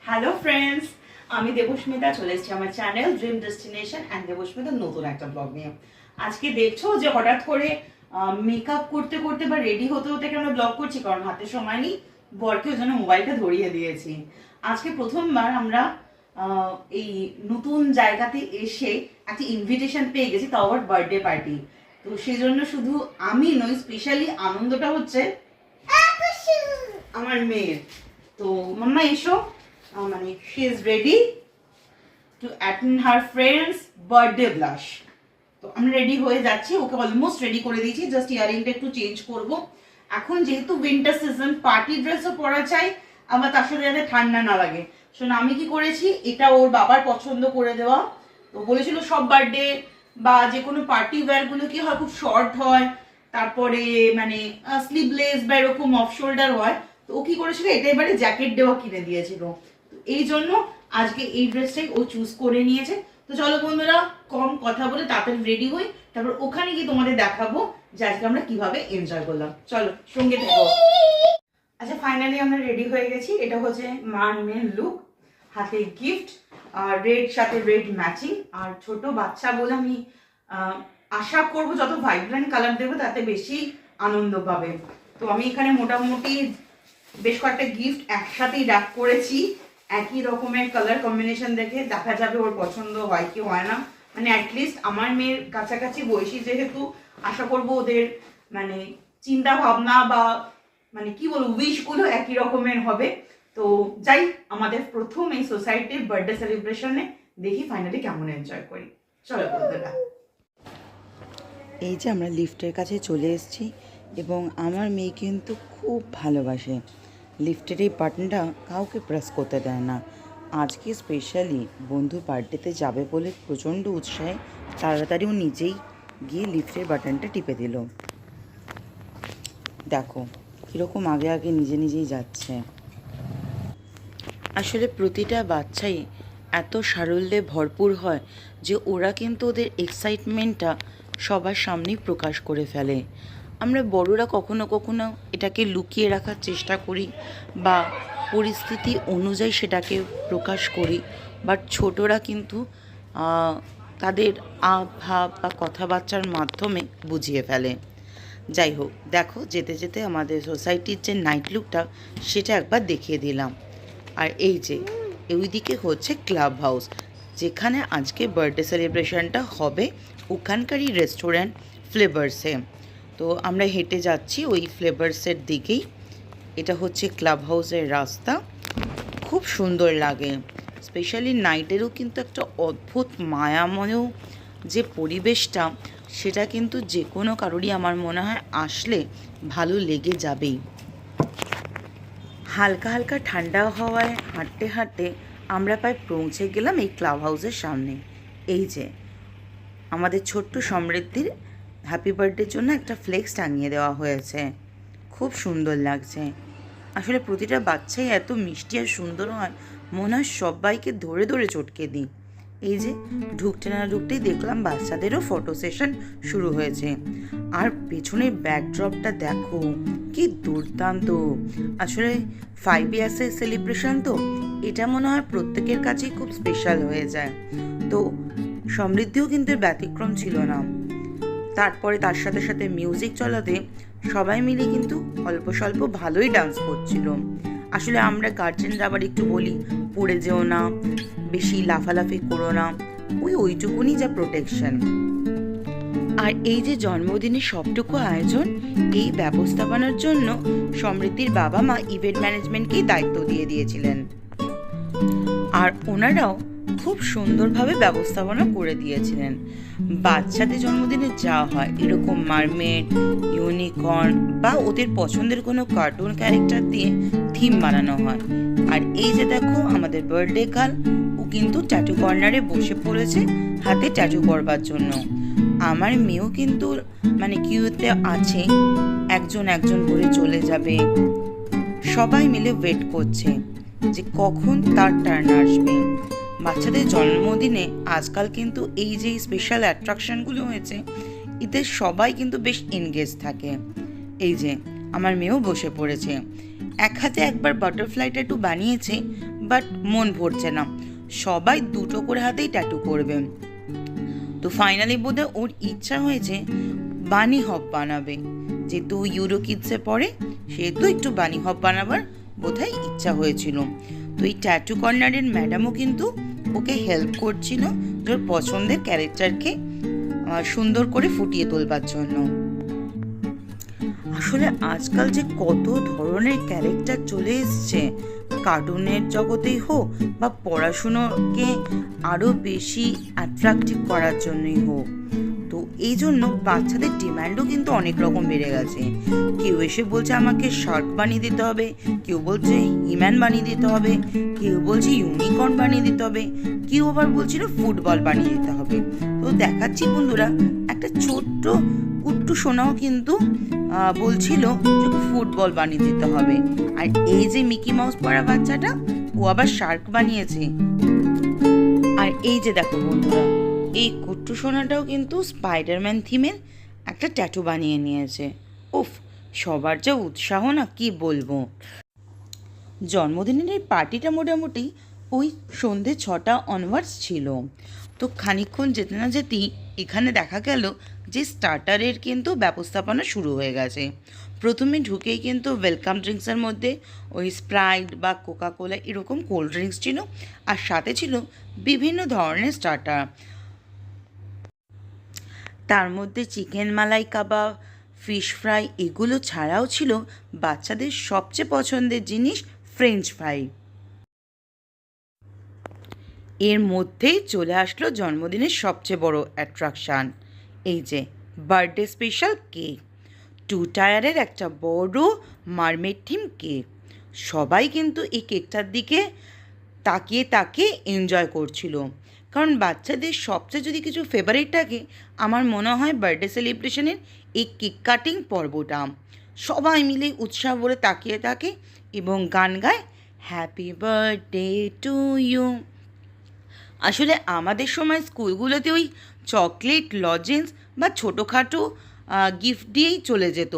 Hello friends, আমি দেবস্মিতা চলে এসেছি আমার চ্যানেল ড্রিম ডেস্টিনেশন অ্যান্ড দেবস্মিতার নতুন একটা ব্লগ নিয়ে। আজকে দেখছো যে হঠাৎ করে মেকআপ করতে করতে বা রেডি হতে হতে কেন ব্লগ করছি, কারণ হাতে সময় নেই, বরকে ওই জন্য মোবাইলটা ধরিয়ে দিয়েছি। আজকে প্রথমবার আমরা এই নতুন জায়গাতে এসে একটা ইনভিটেশন পেয়ে গেছি, তাও আবার বার্থডে পার্টি। তো সেই জন্য শুধু আমি নই, স্পেশালি আনন্দটা হচ্ছে আমার মেয়ের। তো মাম্মা এসো, মানে she is ready to attend her friends birthday blush. তো আমরা রেডি হয়ে যাচ্ছি, ওকে অলমোস্ট রেডি করে দিয়েছি, জাস্ট ইয়ারিংটা একটু চেঞ্জ করব। এখন যেহেতু উইন্টার সিজন, পার্টি ড্রেসও পরা চাই, আবার তার সাথে যাতে ঠান্ডা না লাগে। শোন, আমি কি করেছি, এটা ওর বাবার পছন্দ করে দেওয়া। তো বলেছিল সব বার্থডে বা যে কোনো পার্টি ওয়্যারগুলো কি হয়, খুব শর্ট হয়, তারপরে মানে স্লিভলেস বা এরকম অফ শোল্ডার হয়। তো ও কি করেছিল, এটা এবারে জ্যাকেট দেওয়া কিনে দিয়েছিল। তো এই জন্য আজকে এই ড্রেসটাই ও চুজ করে নিয়েছে। তো চলো বন্ধুরা, কম কথা বলে তাড়াতাড়ি রেডি হই, তারপর ওখানে গিয়ে তোমাদের দেখাবো যে আজকে আমরা কিভাবে এনজয় করলাম। চলো সঙ্গে থেকো। আচ্ছা, ফাইনালি আমরা রেডি হয়ে গেছি। এটা হচ্ছে মার মেন লুক, হাতে গিফট, আর রেড সাথে রেড ম্যাচিং। আর ছোট বাচ্চা বলে আমি আশা করব যত ভাইব্রেন্ট কালার দেবো তাতে বেশি আনন্দ পাবে। তো আমি এখানে মোটামুটি বেশ কয়েকটা গিফট একসাথেই র্যাপ করেছি, একই রকমের কালার কম্বিনেশন দেখে দেখা যাবে ওর পছন্দ হয় কি হয় না। মানে অ্যাটলিস্ট আমার মেয়ের কাছাকাছি বয়সী যেহেতু, আশা করব ওদের মানে চিন্তা ভাবনা বা মানে কি বলবো উইশগুলো একই রকমের হবে। তো যাই, আমাদের প্রথম এই সোসাইটির বার্থডে সেলিব্রেশনে দেখি ফাইনালি কেমন এনজয় করি। চলো বন্ধুরা। এই যে আমরা লিফটের কাছে চলে এসেছি এবং আমার মেয়ে কিন্তু খুব ভালোবাসে লিফটের এই বাটনটা, কাউকে প্রেস করতে দেয় না। আজকে স্পেশালি বন্ধুর বার্থডেতে যাবে বলে প্রচণ্ড উৎসাহে তাড়াতাড়ি ও নিজেই গিয়ে লিফটের বাটনটা টিপে দিল। দেখো কীরকম আগে আগে নিজে নিজেই যাচ্ছে। আসলে প্রতিটা বাচ্চাই এত সারল্যে ভরপুর হয় যে ওরা কিন্তু ওদের এক্সাইটমেন্টটা সবার সামনেই প্রকাশ করে ফেলে। আমরা বড়রা কখনো কখনো এটাকে লুকিয়ে রাখার চেষ্টা করি বা পরিস্থিতি অনুযায়ী সেটাকে প্রকাশ করি, বাট ছোটরা কিন্তু তাদের ভাব বা কথাবার্তার মাধ্যমে বুঝিয়ে ফেলে। যাই হোক, দেখো যেতে যেতে আমাদের সোসাইটির যে নাইট লুকটা সেটা একবার দেখিয়ে দিলাম। আর এই যে ওইদিকে হচ্ছে ক্লাব হাউস, যেখানে আজকে বার্থডে সেলিব্রেশনটা হবে, ওখানকারই রেস্টুরেন্ট ফ্লেভার্সে। তো আমরা হেঁটে যাচ্ছি ওই ফ্লেভার্সের দিকেই। এটা হচ্ছে ক্লাব হাউসের রাস্তা, খুব সুন্দর লাগে। স্পেশালি নাইটেরও কিন্তু একটা অদ্ভুত মায়াময় যে পরিবেশটা, সেটা কিন্তু যে কোনো কারোরই আমার মনে হয় আসলে ভালো লেগে যাবেই। হালকা হালকা ঠান্ডা হাওয়ায় হাঁটতে হাঁটতে আমরা প্রায় পৌঁছে গেলাম এই ক্লাব হাউসের সামনে। এই যে আমাদের ছোট্ট সমৃদ্ধির হ্যাপি বার্থডের জন্য একটা ফ্লেক্স টাঙিয়ে দেওয়া হয়েছে, খুব সুন্দর লাগছে। আসলে প্রতিটা বাচ্চাই এত মিষ্টি আর সুন্দর হয়, মনে হয় সবাইকে ধরে ধরে চটকে দিই। এই যে ঢুকতে না ঢুকতেই দেখলাম বাচ্চাদেরও ফটো সেশন শুরু হয়েছে। আর পেছনের ব্যাকড্রপটা দেখো কি দুর্দান্ত। আসলে 5 ইয়ার্সের সেলিব্রেশন, তো এটা মনে হয় প্রত্যেকের কাছেই খুব স্পেশাল হয়ে যায়। তো সমৃদ্ধিও কিন্তু ব্যতিক্রম ছিল না। তারপরে তার সাথে সাথে মিউজিক চলাতে সবাই মিলে কিন্তু অল্প স্বল্প ভালোই ডান্স করছিল। আসলে আমরা গার্জেনরা আবার একটু বলি পড়ে যেও না, বেশি লাফালাফি করো না, ওইটুকুনি যা প্রোটেকশন। আর এই যে জন্মদিনের সবটুকু আয়োজন, এই ব্যবস্থাপনার জন্য সমৃদ্ধির বাবা মা ইভেন্ট ম্যানেজমেন্টকেই দায়িত্ব দিয়ে দিয়েছিলেন, আর ওনারাও খুব সুন্দরভাবে ব্যবস্থাপনা করে দিয়েছিলেন। বাচ্চাদের জন্মদিনে যা হয়, এরকম মারমেড, ইউনিকর্ন বা ওদের পছন্দের কোনো কার্টুন ক্যারেক্টার দিয়ে থিম বানানো হয়। আর এই যে দেখো আমাদের বার্থডে গার্ল, ও কিন্তু ট্যাটু কর্নারে বসে পড়েছে হাতে ট্যাটু করবার জন্য। আমার মেয়েও কিন্তু মানে কিউতে আছে, একজন একজন করে চলে যাবে। সবাই মিলে ওয়েট করছে যে কখন তার টার্ন আসবে। বাচ্চাদের জন্মদিনে আজকাল কিন্তু এই যে স্পেশাল অ্যাট্রাকশনগুলো হয়েছে, এতে সবাই কিন্তু বেশ এনগেজ থাকে। এই যে আমার মেয়েও বসে পড়েছে, এক হাতে একবার বাটারফ্লাইটা একটু বানিয়েছে, বাট মন ভরছে না, সবাই দুটো করে হাতেই ট্যাটু করবে। তো ফাইনালি বোধহয় ওর ইচ্ছা হয়েছে বানি হপ বানাবে, যেহেতু ইউরো কিডসে পড়ে সেহেতু একটু বানি হপ বানাবার বোধহয় ইচ্ছা হয়েছিল। তো এই ট্যাটু কর্নারের ম্যাডামও কিন্তু ওকে হেল্প করছিল ওর পছন্দের ক্যারেক্টারকে সুন্দর করে ফুটিয়ে তোলবার জন্য। আসলে আজকাল যে কত ধরনের ক্যারেক্টার চলে এসছে, কার্টুনের জগতেই হোক বা পড়াশুনোকে আরও বেশি অ্যাট্রাকটিভ করার জন্যই হোক, তো এই জন্য বাচ্চাদের ডিম্যান্ডও কিন্তু অনেক রকম বেড়ে গেছে। কেউ এসে বলছে আমাকে শার্ক বানিয়ে দিতে হবে, কেউ বলছে হিম্যান বানিয়ে দিতে হবে, কেউ বলছে ইউনিকর্ন বানিয়ে দিতে হবে, কেউ আবার বলছিল ফুটবল বানিয়ে দিতে হবে। তো দেখাচ্ছি বন্ধুরা, একটা ছোট্ট কুট্টু সোনাও কিন্তু বলছিল যে ফুটবল বানিয়ে দিতে হবে। আর এই যে মিকি মাউস পরা বাচ্চাটা, ও আবার শার্ক বানিয়েছে। আর এই যে দেখো বন্ধুরা, এই কুট্টু সোনাটাও কিন্তু স্পাইডারম্যান থিমের একটা ট্যাটু বানিয়ে নিয়েছে। উফ, সবার যা উৎসাহ না, কি বলবো। জন্মদিনের এই পার্টিটা মোটামুটি ওই সন্ধে 6টা অনওয়ার্ডস ছিল। তো খানিকক্ষণ যেতে না যেতেই এখানে দেখা গেল যে স্টার্টারের কিন্তু ব্যবস্থাপনা শুরু হয়ে গেছে। প্রথমে ঢুকেই কিন্তু ওয়েলকাম ড্রিঙ্কসের মধ্যে ওই স্প্রাইট বা কোকা কোলা এরকম কোল্ড ড্রিঙ্কস ছিল, আর সাথে ছিল বিভিন্ন ধরনের স্টার্টার। তার মধ্যে চিকেন মালাই কাবাব, ফিশ ফ্রাই এগুলো ছাড়াও ছিল বাচ্চাদের সবচেয়ে পছন্দের জিনিস ফ্রেঞ্চ ফ্রাই। এর মধ্যেই চলে আসলো জন্মদিনের সবচেয়ে বড় অ্যাট্রাকশান, এই যে বার্থডে স্পেশাল কেক। 2 টায়ারের একটা বড় মারমেড থিম কেক। সবাই কিন্তু এই কেকটার দিকে তাকিয়ে তাকিয়ে এনজয় করছিল, কারণ বাচ্চাদের সবচেয়ে যদি কিছু ফেভারিট থাকে, আমার মনে হয় বার্থডে সেলিব্রেশনের এই কেক কাটিং পর্বটা। সবাই মিলে উৎসাহ ভরে তাকিয়ে থাকে এবং গান গায়, হ্যাপি বার্থডে টু ইউ। আসলে আমাদের সময় স্কুলগুলোতে ওই চকলেট, লজেন্স বা ছোটোখাটো গিফট দিয়েই চলে যেত,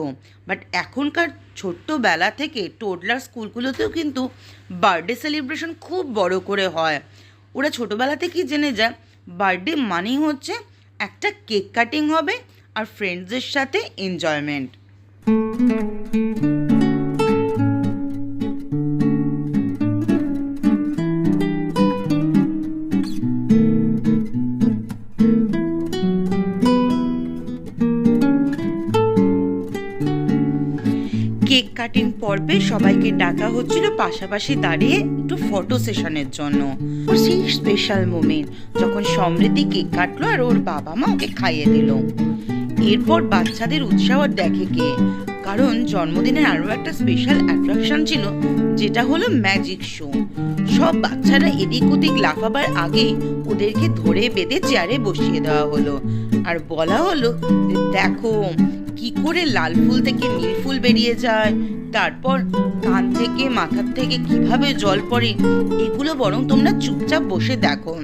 বাট এখনকার ছোট্টবেলা থেকে টোডলার স্কুলগুলোতেও কিন্তু বার্থডে সেলিব্রেশন খুব বড় করে হয়। ওরা ছোটোবেলা থেকেই জেনে যায় বার্থডে মানেই হচ্ছে একটা কেক কাটিং হবে আর ফ্রেন্ডসদের সাথে এনজয়মেন্ট। কেক কাটিং পর্বে সবাইকে ডাকা হচ্ছিল পাশাপাশি দাঁড়িয়ে একটু ফটো সেশনের জন্য। সেই স্পেশাল মোমেন্ট যখন সমৃদ্ধি কেক কাটলো আর ওর বাবা মা ওকে খাইয়ে দিল। এরপর বাচ্চাদের উৎসাহ দেখে কে, কারণ জন্মদিনের আরও একটা স্পেশাল অ্যাট্রাকশন ছিল, যেটা হলো ম্যাজিক শো। সব বাচ্চারা এদিক ওদিক লাফাবার আগে ওদেরকে ধরে বেঁধে চেয়ারে বসিয়ে দেওয়া হলো, আর বলা হলো যে দেখো কি করে লাল ফুল থেকে নীল ফুল বেরিয়ে যায়, তারপর কান থেকে মাথার থেকে কিভাবে জল পড়ে, এগুলো বরং তোমরা চুপচাপ বসে দেখো।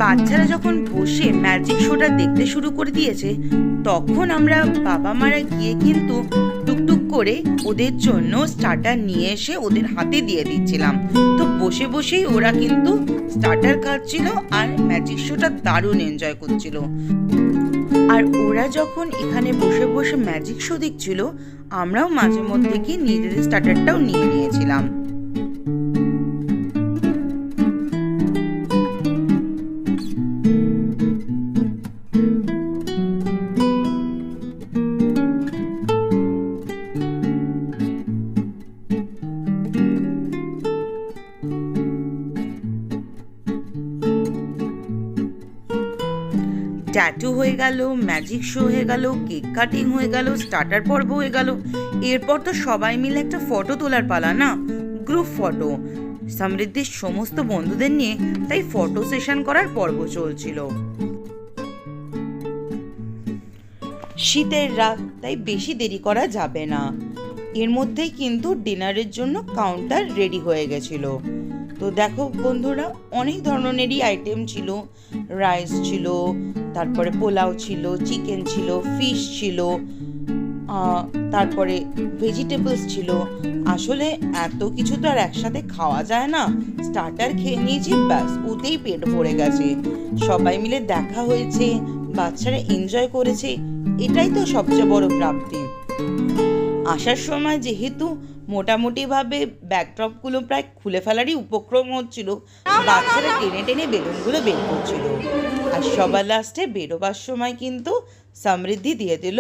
বাচ্চারা যখন বসে ম্যাজিক শোটা দেখতে শুরু করে দিয়েছে, তখন আমরা বাবা মারা গিয়ে কিন্তু টুকটুক করে ওদের জন্য স্টার্টার নিয়ে এসে ওদের হাতে দিয়ে দিচ্ছিলাম। তো বসে বসেই ওরা কিন্তু স্টার্টার খাচ্ছিল আর ম্যাজিক শোটা দারুণ এনজয় করছিল। আর ওরা যখন এখানে বসে বসে ম্যাজিক শো দেখছিল, আমরাও মাঝে মধ্যে গিয়ে নিজেদের স্টার্টারটাও নিয়ে নিয়েছিলাম। ট্যাটু হয়ে গেল, ম্যাজিক শো হয়ে গেল, কেক কাটিং হয়ে গেল, স্টার্টার পর্ব হয়ে গেল। এরপর তো সবাই মিলে একটা ফটো তোলার পালা না, গ্রুপ ফটো। সমৃদ্ধির সমস্ত বন্ধুদের নিয়ে তাই ফটো সেশন করার পর্ব চলছিল। শীতের রাত, তাই বেশি দেরি করা যাবে না। এর মধ্যেই কিন্তু ডিনারের জন্য কাউন্টার রেডি হয়ে গেছিল। তো দেখো বন্ধুরা, অনেক ধরনেরই আইটেম ছিল। রাইস ছিল, তারপরে পোলাও ছিল, চিকেন ছিল, ফিশ ছিল, তারপরে ভেজিটেবলস ছিল। আসলে এত কিছু তো আর একসাথে খাওয়া যায় না, স্টার্টার খেয়ে নিয়েছি, ব্যাস ওতেই পেট ভরে গেছে। সবাই মিলে দেখা হয়েছে, বাচ্চারা এনজয় করেছে, এটাই তো সবচেয়ে বড় প্রাপ্তি। আসার সময় যেহেতু মোটামুটিভাবে ব্যাকড্রপগুলো প্রায় খুলে ফেলারই উপক্রম হচ্ছিল, বাচ্চারা টেনে টেনে বেলুনগুলো বের করছিল। আর সবার লাস্টে বেরোবার সময় কিন্তু সমৃদ্ধি দিয়ে দিল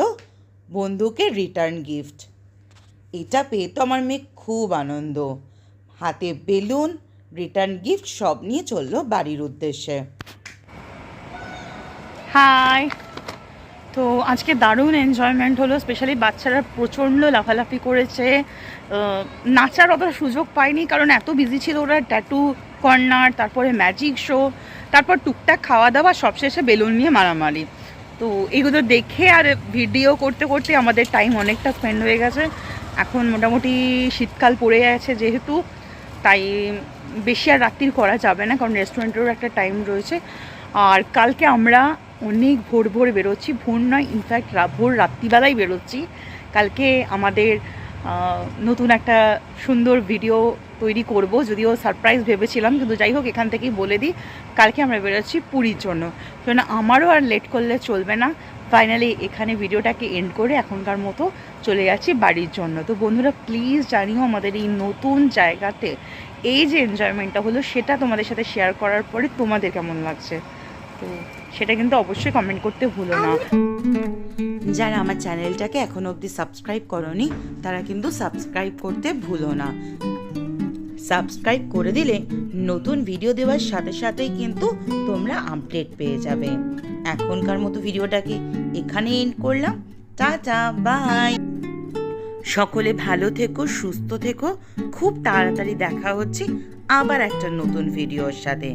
বন্ধুকে রিটার্ন গিফট। এটা পেয়ে তো আমার মেয়ে খুব আনন্দ, হাতে বেলুন, রিটার্ন গিফট সব নিয়ে চললো বাড়ির উদ্দেশ্যে। হাই, তো আজকে দারুণ এনজয়মেন্ট হলো। স্পেশালি বাচ্চারা প্রচণ্ড লাফালাফি করেছে। নাচার অত সুযোগ পায়নি কারণ এত বিজি ছিল ওরা, ট্যাটু কর্নার, তারপরে ম্যাজিক শো, তারপর টুকটাক খাওয়া দাওয়া, সবশেষে বেলুন নিয়ে মারামারি। তো এগুলো দেখে আর ভিডিও করতে করতে আমাদের টাইম অনেকটা স্পেন্ড হয়ে গেছে। এখন মোটামুটি শীতকাল পড়ে গেছে যেহেতু, তাই বেশি আর রাত্রির করা যাবে না কারণ রেস্টুরেন্টেরও একটা টাইম রয়েছে। আর কালকে আমরা অনেক ভোর ভোর বেরোচ্ছি, ভোর নয় ইনফ্যাক্ট ভোর রাত্রিবেলায় বেরোচ্ছি। কালকে আমাদের নতুন একটা সুন্দর ভিডিও তৈরি করব, যদিও সারপ্রাইজ ভেবেছিলাম, কিন্তু যাই হোক এখান থেকেই বলে দিই, কালকে আমরা বেরোচ্ছি পুরীর জন্য। কারণ আমারও আর লেট করলে চলবে না। ফাইনালি এখানে ভিডিওটাকে এন্ড করে এখনকার মতো চলে যাচ্ছি বাড়ির জন্য। তো বন্ধুরা প্লিজ জানিও আমাদের এই নতুন জায়গাতে এই যে এনজয়মেন্টটা হলো সেটা তোমাদের সাথে শেয়ার করার পরে তোমাদের কেমন লাগছে, তো সেটা কিন্তু অবশ্যই কমেন্ট করতে ভুলো না। যারা আমার চ্যানেলটাকে এখনো অবধি সাবস্ক্রাইব করোনি তারা কিন্তু সাবস্ক্রাইব করতে ভুলো না। সাবস্ক্রাইব করে দিলে নতুন ভিডিও দেওয়ার সাথে সাথেই কিন্তু তোমরা আপডেট পেয়ে যাবে। এখনকার মতো ভিডিওটাকে এখানে এন্ড করলাম। Tata, bye. সকলে ভালো থেকো, সুস্থ থেকো। খুব তাড়াতাড়ি দেখা হচ্ছে আবার একটা নতুন ভিডিওর সাথে।